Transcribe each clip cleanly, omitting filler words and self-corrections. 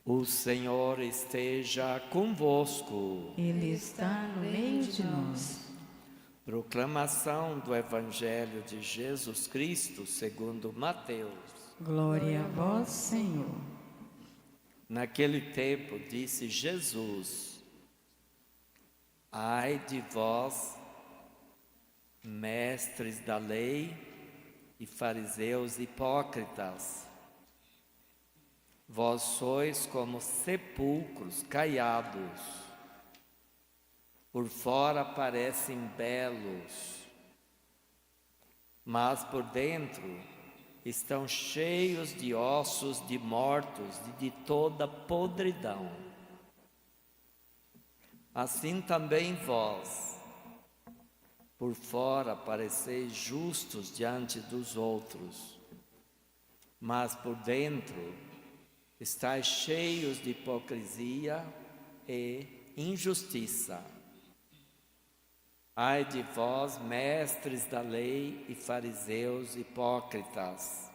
O Senhor esteja convosco. Ele está no meio de nós. Proclamação do Evangelho de Jesus Cristo segundo Mateus. Glória a vós, Senhor. Naquele tempo disse Jesus: Ai de vós, mestres da lei e fariseus hipócritas, vós sois como sepulcros caiados, por fora parecem belos, mas por dentro estão cheios de ossos de mortos e de toda podridão. Assim também vós, por fora pareceis justos diante dos outros, mas por dentro estáis cheios de hipocrisia e injustiça. Ai de vós, mestres da lei e fariseus hipócritas!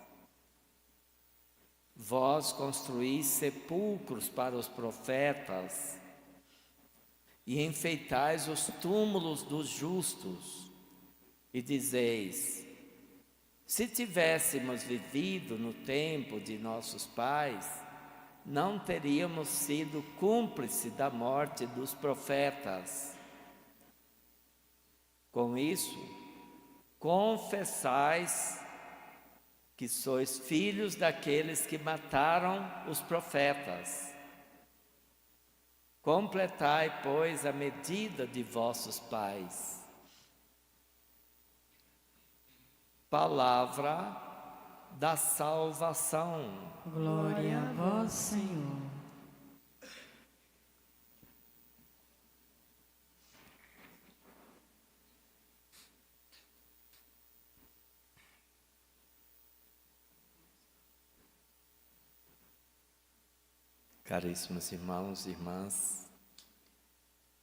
Vós construís sepulcros para os profetas e enfeitais os túmulos dos justos, e dizeis: se tivéssemos vivido no tempo de nossos pais, não teríamos sido cúmplices da morte dos profetas. Com isso, confessais que sois filhos daqueles que mataram os profetas. Completai, pois, a medida de vossos pais. Palavra da salvação. Glória a vós, Senhor. Caríssimos irmãos e irmãs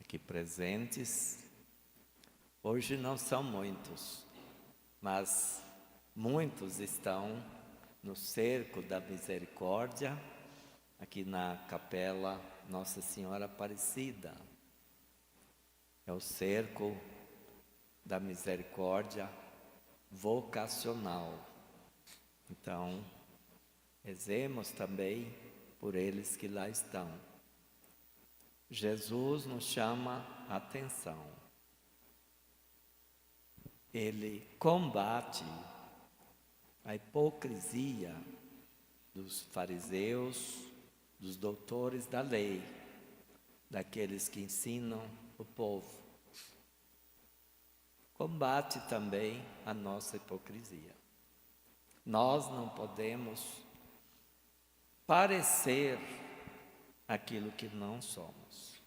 aqui presentes, hoje não são muitos, mas muitos estão no cerco da misericórdia, aqui na capela Nossa Senhora Aparecida. É o cerco da misericórdia vocacional. Então, rezemos também por eles que lá estão. Jesus nos chama a atenção. Ele combate a hipocrisia dos fariseus, dos doutores da lei, daqueles que ensinam o povo. Combate também a nossa hipocrisia. Nós não podemos parecer aquilo que não somos.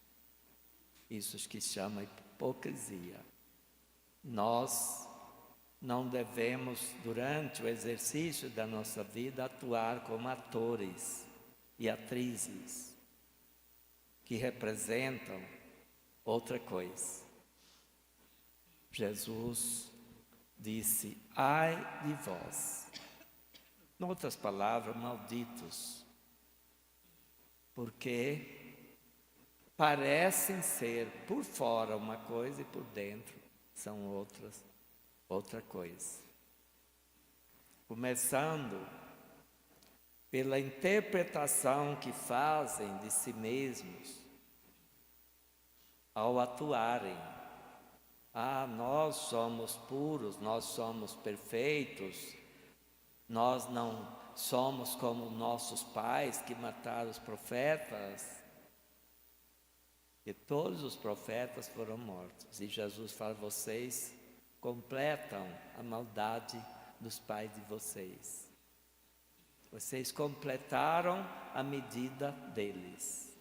Isso que chama hipocrisia. Nós não devemos, durante o exercício da nossa vida, atuar como atores e atrizes que representam outra coisa. Jesus disse: ai de vós. Em outras palavras, malditos, porque parecem ser por fora uma coisa e por dentro são outra coisa. Começando pela interpretação que fazem de si mesmos ao atuarem. Nós somos puros, nós somos perfeitos, nós não somos como nossos pais que mataram os profetas. E todos os profetas foram mortos. E Jesus fala: vocês completam a maldade dos pais de vocês. Vocês completaram a medida deles,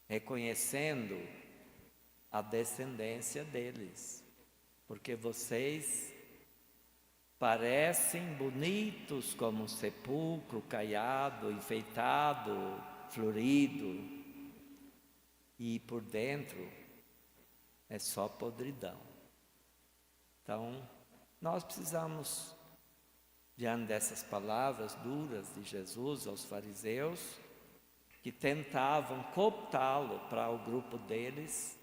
reconhecendo a descendência deles, porque vocês parecem bonitos como um sepulcro caiado, enfeitado, florido, e por dentro é só podridão. Então, nós precisamos, diante dessas palavras duras de Jesus aos fariseus, que tentavam cooptá-lo para o grupo deles.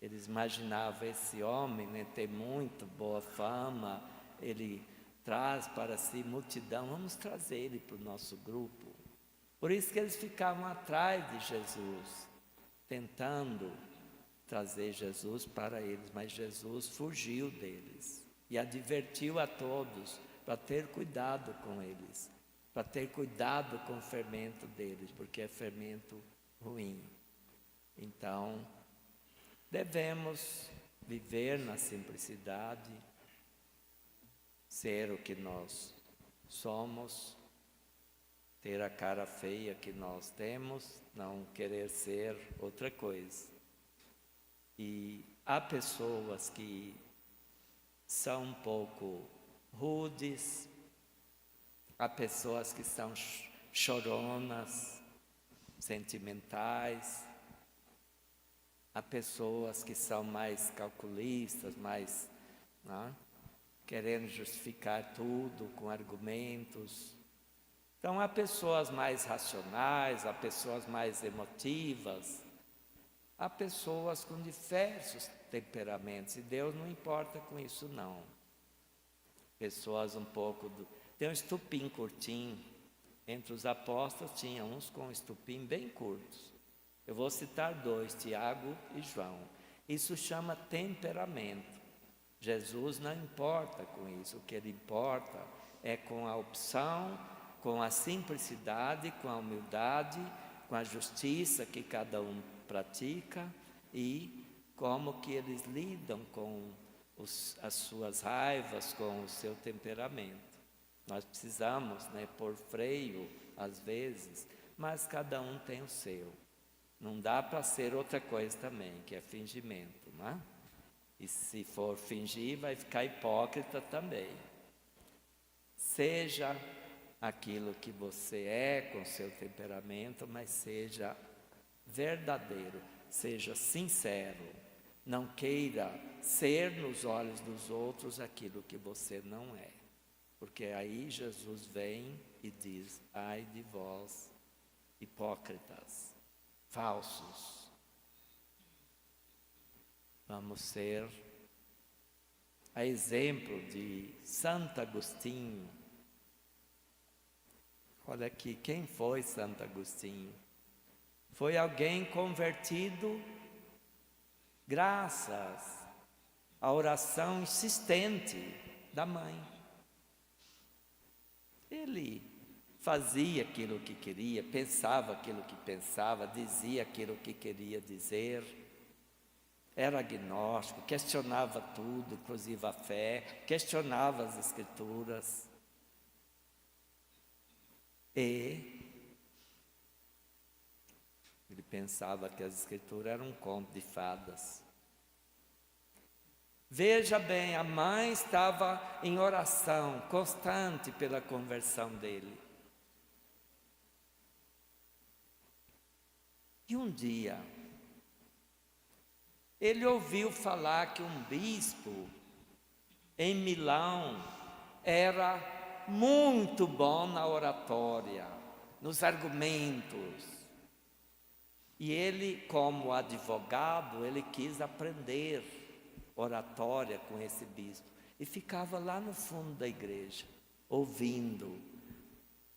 Eles imaginavam esse homem, né, ter muito boa fama, ele traz para si multidão, vamos trazer ele para o nosso grupo. Por isso que eles ficavam atrás de Jesus, tentando trazer Jesus para eles, mas Jesus fugiu deles e advertiu a todos para ter cuidado com eles, para ter cuidado com o fermento deles, porque é fermento ruim. Então, devemos viver na simplicidade, ser o que nós somos, ter a cara feia que nós temos, não querer ser outra coisa. E há pessoas que são um pouco rudes, há pessoas que são choronas, sentimentais, há pessoas que são mais calculistas, mais querendo justificar tudo com argumentos. Então há pessoas mais racionais, há pessoas mais emotivas, há pessoas com diversos temperamentos, e Deus não importa com isso não. Pessoas um pouco tem um estupim curtinho, entre os apóstolos tinha uns com estupim bem curtos. Eu vou citar 2, Tiago e João. Isso chama temperamento. Jesus não importa com isso, o que ele importa é com a opção, com a simplicidade, com a humildade, com a justiça que cada um pratica e como que eles lidam com as suas raivas, com o seu temperamento. Nós precisamos pôr freio às vezes, mas cada um tem o seu. Não dá para ser outra coisa também, que é fingimento, não é? E se for fingir, vai ficar hipócrita também. Seja aquilo que você é com seu temperamento, mas seja verdadeiro, seja sincero. Não queira ser nos olhos dos outros aquilo que você não é. Porque aí Jesus vem e diz: ai de vós, hipócritas, falsos. Vamos ser a exemplo de Santo Agostinho. Olha aqui, quem foi Santo Agostinho? Foi alguém convertido graças à oração insistente da mãe. Ele fazia aquilo que queria, pensava aquilo que pensava, dizia aquilo que queria dizer. Era agnóstico, questionava tudo, inclusive a fé, questionava as Escrituras. E ele pensava que as Escrituras eram um conto de fadas. Veja bem, a mãe estava em oração constante pela conversão dele. E um dia, ele ouviu falar que um bispo em Milão era muito bom na oratória, nos argumentos. E ele, como advogado, ele quis aprender oratória com esse bispo. E ficava lá no fundo da igreja, ouvindo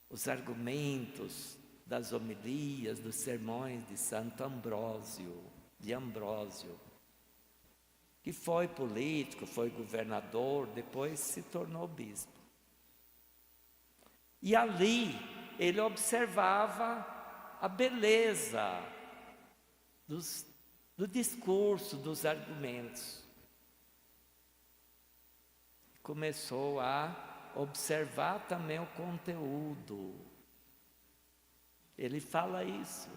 os argumentos das homilias, dos sermões de Santo Ambrósio, que foi político, foi governador, depois se tornou bispo. E ali ele observava a beleza do discurso, dos argumentos. Começou a observar também o conteúdo. Ele fala isso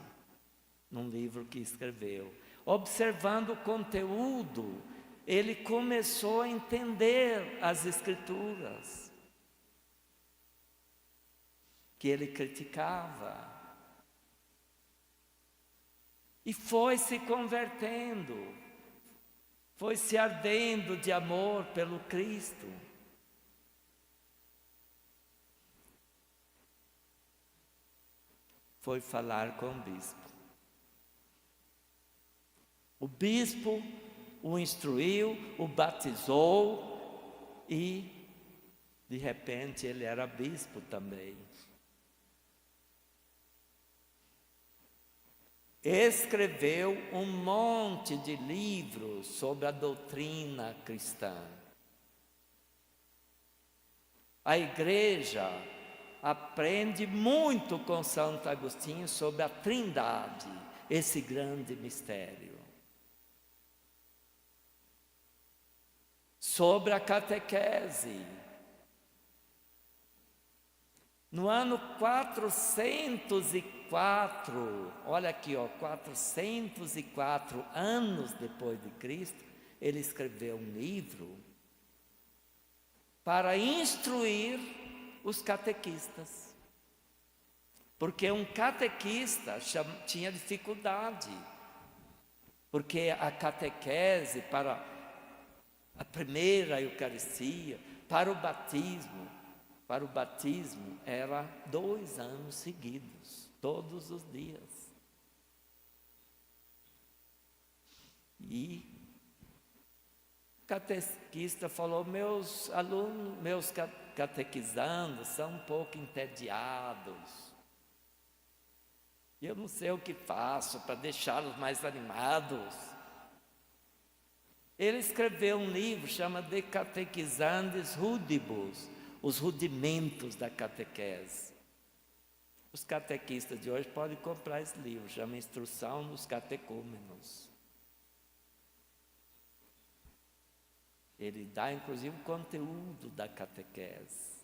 num livro que escreveu. Observando o conteúdo, ele começou a entender as Escrituras que ele criticava. E foi se convertendo, foi se ardendo de amor pelo Cristo. foi falar com o bispo. O bispo o instruiu, o batizou e, de repente, ele era bispo também. Escreveu um monte de livros sobre a doutrina cristã. A igreja aprende muito com Santo Agostinho sobre a Trindade, esse grande mistério. Sobre a catequese. No ano 404, olha aqui, 404 anos depois de Cristo, ele escreveu um livro para instruir os catequistas. Porque um catequista tinha dificuldade, porque a catequese para a primeira Eucaristia, para o batismo era 2 anos seguidos, todos os dias. E o catequista falou: meus alunos, meus catequizandos são um pouco entediados. Eu não sei o que faço para deixá-los mais animados. Ele escreveu um livro chamado De Catechizandis Rudibus, os rudimentos da catequese. Os catequistas de hoje podem comprar esse livro, chama Instrução dos Catecúmenos. Ele dá inclusive o conteúdo da catequese,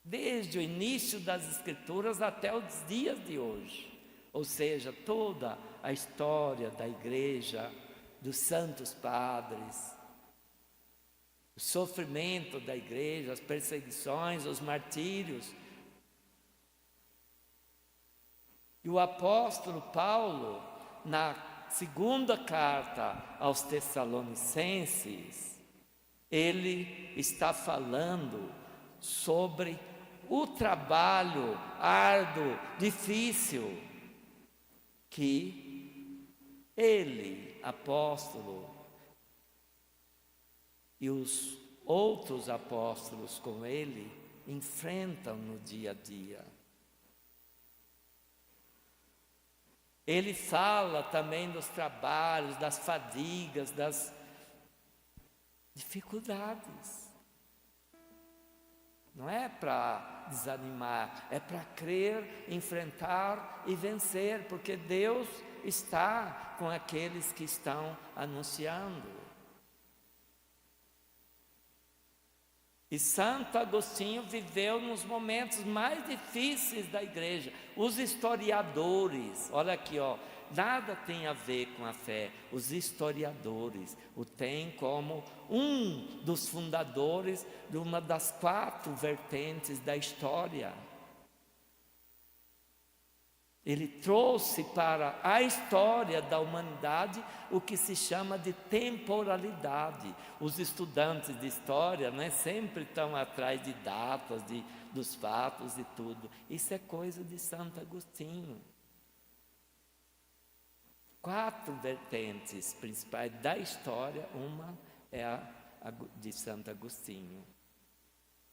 desde o início das Escrituras até os dias de hoje. Ou seja, toda a história da igreja, dos santos padres, o sofrimento da igreja, as perseguições, os martírios. E o apóstolo Paulo, na segunda carta aos Tessalonicenses, ele está falando sobre o trabalho árduo, difícil, que ele, apóstolo, e os outros apóstolos com ele enfrentam no dia a dia. Ele fala também dos trabalhos, das fadigas, das dificuldades. Não é para desanimar, é para crer, enfrentar e vencer, porque Deus está com aqueles que estão anunciando. E Santo Agostinho viveu nos momentos mais difíceis da igreja. Os historiadores, olha aqui, nada tem a ver com a fé. Os historiadores o têm como um dos fundadores de uma das 4 vertentes da história. Ele trouxe para a história da humanidade o que se chama de temporalidade. Os estudantes de história, sempre estão atrás de datas, dos fatos e tudo. Isso é coisa de Santo Agostinho. 4 vertentes principais da história, uma é a de Santo Agostinho.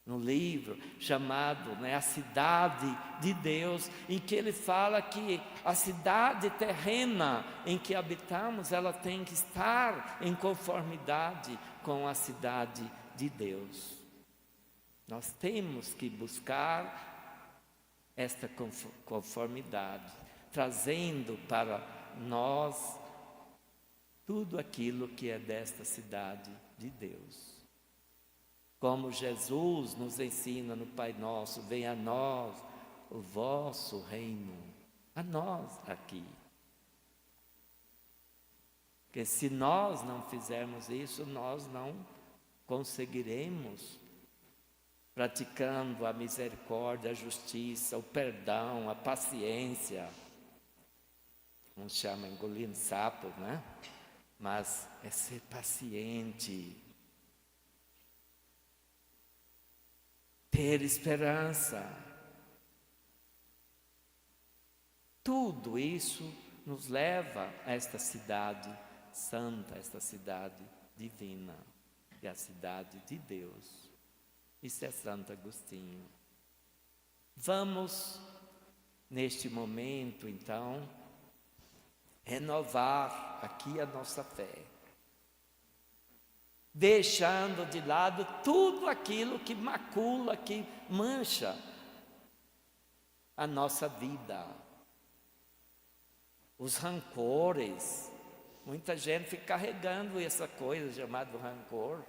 No livro chamado A Cidade de Deus, em que ele fala que a cidade terrena em que habitamos, ela tem que estar em conformidade com a cidade de Deus. Nós temos que buscar esta conformidade, trazendo para nós tudo aquilo que é desta cidade de Deus. Como Jesus nos ensina no Pai Nosso: venha a nós o vosso reino, a nós aqui. Porque se nós não fizermos isso, nós não conseguiremos, praticando a misericórdia, a justiça, o perdão, a paciência. Uns chamam engolindo sapo, Mas é ser paciente, ter esperança. Tudo isso nos leva a esta cidade santa, esta cidade divina, que é a cidade de Deus. Isso é Santo Agostinho. Vamos, neste momento, então, renovar aqui a nossa fé, deixando de lado tudo aquilo que macula, que mancha a nossa vida. Os rancores, muita gente fica carregando essa coisa chamada rancor,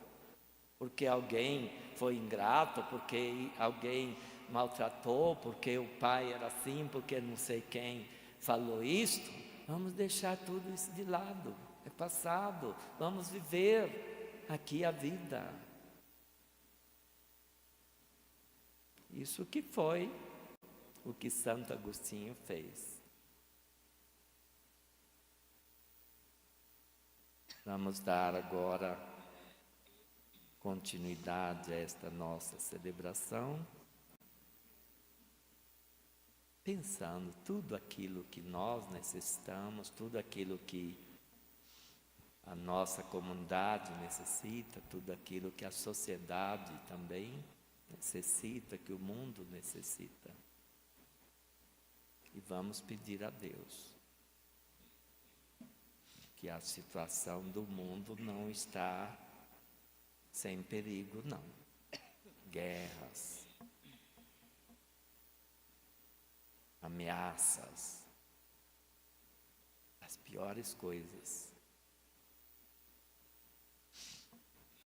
porque alguém foi ingrato, porque alguém maltratou, porque o pai era assim, porque não sei quem falou isto. Vamos deixar tudo isso de lado, é passado, vamos viver aqui a vida. Isso que foi o que Santo Agostinho fez. Vamos dar agora continuidade a esta nossa celebração, pensando tudo aquilo que nós necessitamos, tudo aquilo que a nossa comunidade necessita, tudo aquilo que a sociedade também necessita, que o mundo necessita. E vamos pedir a Deus que a situação do mundo não está sem perigo, não. Guerras, ameaças, as piores coisas.